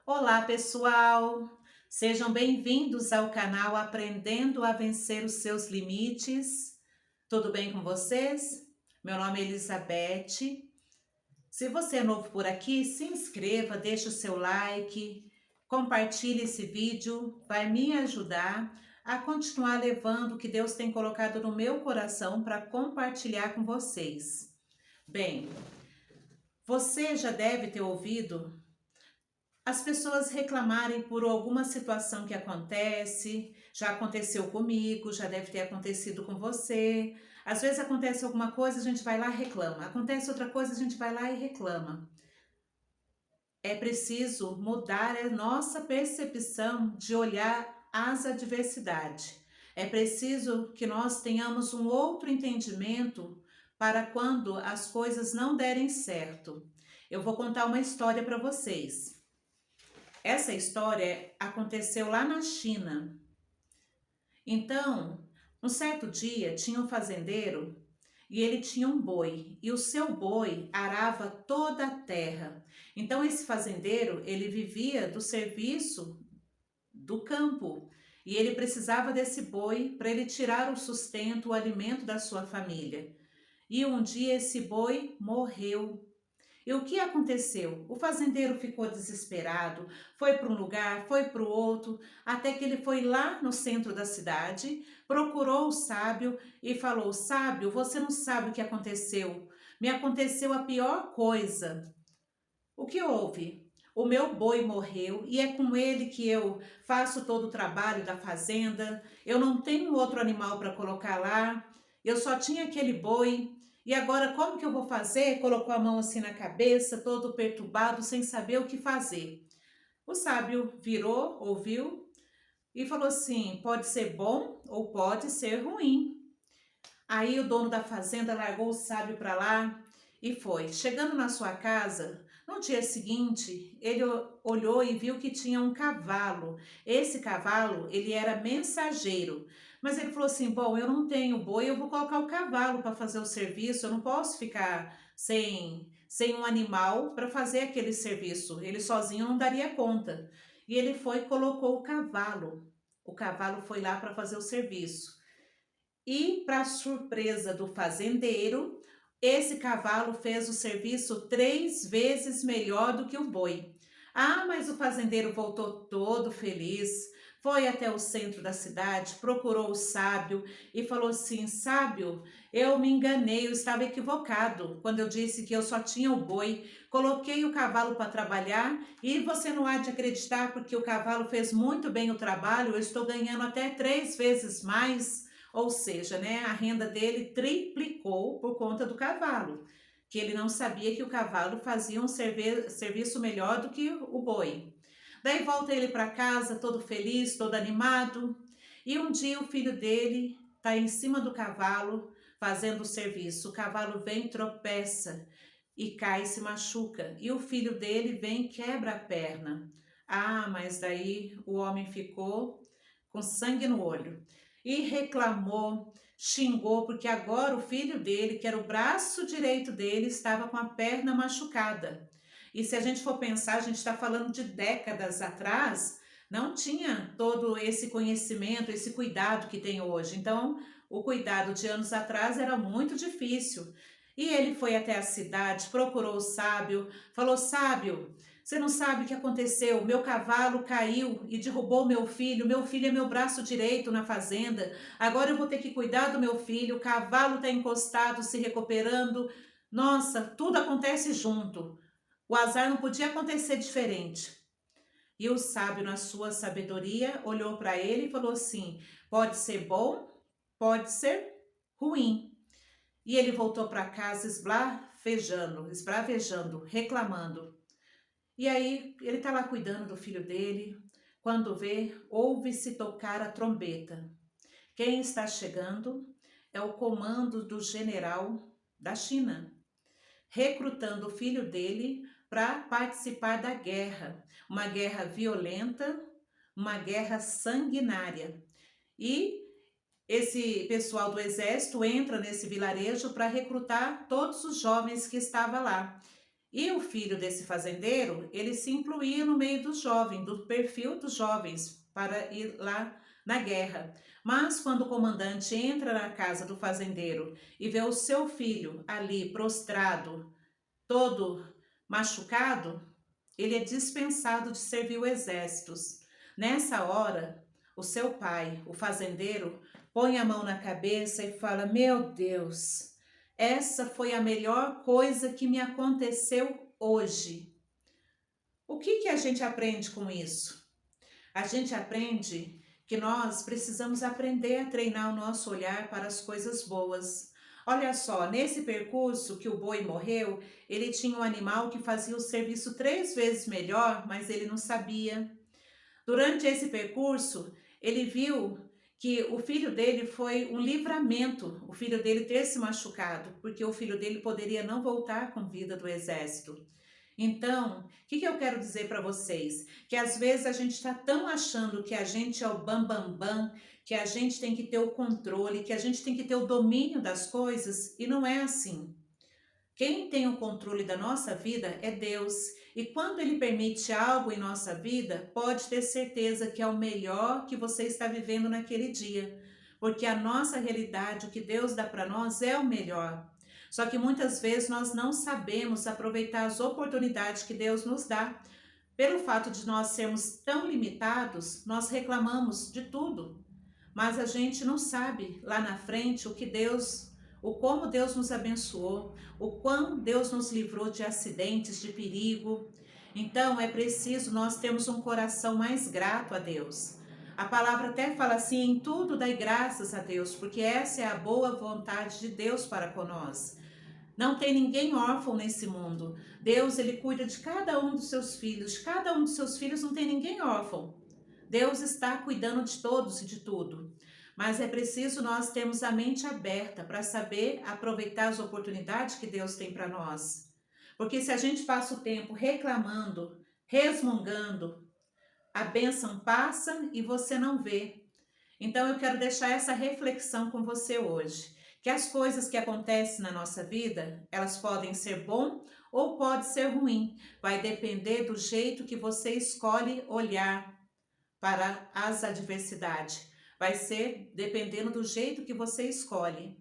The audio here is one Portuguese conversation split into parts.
Olá, pessoal! Sejam bem-vindos ao canal Aprendendo a Vencer os Seus Limites. Tudo bem com vocês? Meu nome é Elizabeth. Se você é novo por aqui, se inscreva, deixe o seu like, compartilhe esse vídeo, vai me ajudar a continuar levando o que Deus tem colocado no meu coração para compartilhar com vocês. Bem, você já deve ter ouvido as pessoas reclamarem por alguma situação que acontece, já aconteceu comigo, já deve ter acontecido com você. Às vezes acontece alguma coisa, a gente vai lá e reclama. Acontece outra coisa, a gente vai lá e reclama. É preciso mudar a nossa percepção de olhar as adversidades. É preciso que nós tenhamos um outro entendimento para quando as coisas não derem certo. Eu vou contar uma história para vocês. Essa história aconteceu lá na China. Então, um certo dia tinha um fazendeiro e ele tinha um boi, e o seu boi arava toda a terra. Então esse fazendeiro, ele vivia do serviço do campo, e ele precisava desse boi para ele tirar o sustento, o alimento da sua família. E um dia esse boi morreu. E o que aconteceu? O fazendeiro ficou desesperado, foi para um lugar, foi para o outro, até que ele foi lá no centro da cidade, procurou o sábio e falou: Sábio, você não sabe o que aconteceu. Me aconteceu a pior coisa. O que houve? O meu boi morreu e é com ele que eu faço todo o trabalho da fazenda. Eu não tenho outro animal para colocar lá. Eu só tinha aquele boi. E agora como que eu vou fazer? Colocou a mão assim na cabeça, todo perturbado, sem saber o que fazer. O sábio virou, ouviu e falou assim: pode ser bom ou pode ser ruim. Aí o dono da fazenda largou o sábio para lá e foi. Chegando na sua casa, no dia seguinte, ele olhou e viu que tinha um cavalo. Esse cavalo, ele era mensageiro. Mas ele falou assim: bom, eu não tenho boi, eu vou colocar o cavalo para fazer o serviço, eu não posso ficar sem um animal para fazer aquele serviço. Ele sozinho não daria conta. E ele foi e colocou o cavalo. O cavalo foi lá para fazer o serviço. E, para surpresa do fazendeiro, esse cavalo fez o serviço 3 vezes melhor do que o boi. Ah, mas o fazendeiro voltou todo feliz, foi até o centro da cidade, procurou o sábio e falou assim: Sábio, eu me enganei, eu estava equivocado quando eu disse que eu só tinha o boi. Coloquei o cavalo para trabalhar e você não há de acreditar, porque o cavalo fez muito bem o trabalho, eu estou ganhando até 3 vezes mais. Ou seja, né, a renda dele triplicou por conta do cavalo, que ele não sabia que o cavalo fazia um serviço melhor do que o boi. Daí volta ele para casa todo feliz, todo animado, e um dia o filho dele está em cima do cavalo fazendo o serviço. O cavalo vem, tropeça e cai e se machuca, e o filho dele vem e quebra a perna. Ah, mas daí o homem ficou com sangue no olho e reclamou, xingou, porque agora o filho dele, que era o braço direito dele, estava com a perna machucada. E se a gente for pensar, a gente está falando de décadas atrás, não tinha todo esse conhecimento, esse cuidado que tem hoje. Então, o cuidado de anos atrás era muito difícil. E ele foi até a cidade, procurou o sábio, falou: Sábio, você não sabe o que aconteceu? Meu cavalo caiu e derrubou meu filho. Meu filho é meu braço direito na fazenda. Agora eu vou ter que cuidar do meu filho. O cavalo está encostado, se recuperando. Nossa, tudo acontece junto. O azar não podia acontecer diferente. E o sábio, na sua sabedoria, olhou para ele e falou assim: pode ser bom, pode ser ruim. E ele voltou para casa esbravejando, reclamando. E aí ele está lá cuidando do filho dele, quando vê, ouve-se tocar a trombeta. Quem está chegando é o comando do general da China, recrutando o filho dele para participar da guerra, uma guerra violenta, uma guerra sanguinária. E esse pessoal do exército entra nesse vilarejo para recrutar todos os jovens que estavam lá. E o filho desse fazendeiro, ele se incluía no meio dos jovens, do perfil dos jovens, para ir lá na guerra. Mas quando o comandante entra na casa do fazendeiro e vê o seu filho ali prostrado, todo machucado, ele é dispensado de servir o exército. Nessa hora, o seu pai, o fazendeiro, põe a mão na cabeça e fala: Meu Deus, essa foi a melhor coisa que me aconteceu hoje. O que a gente aprende com isso? A gente aprende que nós precisamos aprender a treinar o nosso olhar para as coisas boas. Olha só, nesse percurso que o boi morreu, ele tinha um animal que fazia o serviço 3 vezes melhor, mas ele não sabia. Durante esse percurso, ele viu que o filho dele foi um livramento, o filho dele ter se machucado, porque o filho dele poderia não voltar com vida do exército. Então, o que eu quero dizer para vocês? Que às vezes a gente está tão achando que a gente é o bam, bam, bam, que a gente tem que ter o controle, que a gente tem que ter o domínio das coisas, e não é assim. Quem tem o controle da nossa vida é Deus. E quando Ele permite algo em nossa vida, pode ter certeza que é o melhor que você está vivendo naquele dia. Porque a nossa realidade, o que Deus dá para nós é o melhor. Só que muitas vezes nós não sabemos aproveitar as oportunidades que Deus nos dá. Pelo fato de nós sermos tão limitados, nós reclamamos de tudo. Mas a gente não sabe lá na frente o como Deus nos abençoou, o quão Deus nos livrou de acidentes, de perigo. Então é preciso nós termos um coração mais grato a Deus. A palavra até fala assim: em tudo dai graças a Deus, porque essa é a boa vontade de Deus para conosco. Não tem ninguém órfão nesse mundo. Deus, Ele cuida de cada um dos seus filhos. Cada um dos seus filhos, não tem ninguém órfão. Deus está cuidando de todos e de tudo. Mas é preciso nós termos a mente aberta para saber aproveitar as oportunidades que Deus tem para nós. Porque se a gente passa o tempo reclamando, resmungando, a bênção passa e você não vê. Então eu quero deixar essa reflexão com você hoje. Que as coisas que acontecem na nossa vida, elas podem ser bom ou pode ser ruim. Vai depender do jeito que você escolhe olhar para as adversidades. Vai ser dependendo do jeito que você escolhe.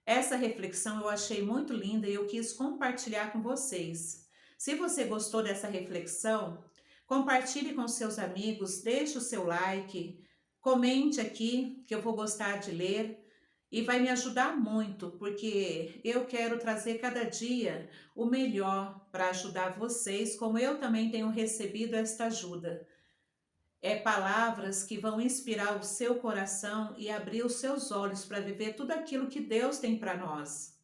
Essa reflexão eu achei muito linda e eu quis compartilhar com vocês. Se você gostou dessa reflexão, compartilhe com seus amigos, deixe o seu like, comente aqui que eu vou gostar de ler. E vai me ajudar muito, porque eu quero trazer cada dia o melhor para ajudar vocês, como eu também tenho recebido esta ajuda. É palavras que vão inspirar o seu coração e abrir os seus olhos para viver tudo aquilo que Deus tem para nós.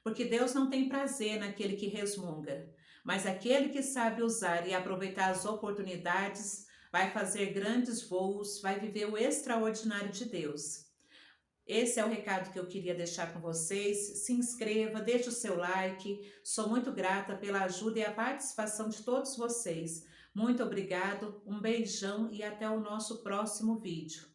Porque Deus não tem prazer naquele que resmunga, mas aquele que sabe usar e aproveitar as oportunidades vai fazer grandes voos, vai viver o extraordinário de Deus. Esse é o recado que eu queria deixar com vocês. Se inscreva, deixe o seu like. Sou muito grata pela ajuda e a participação de todos vocês. Muito obrigado, um beijão e até o nosso próximo vídeo.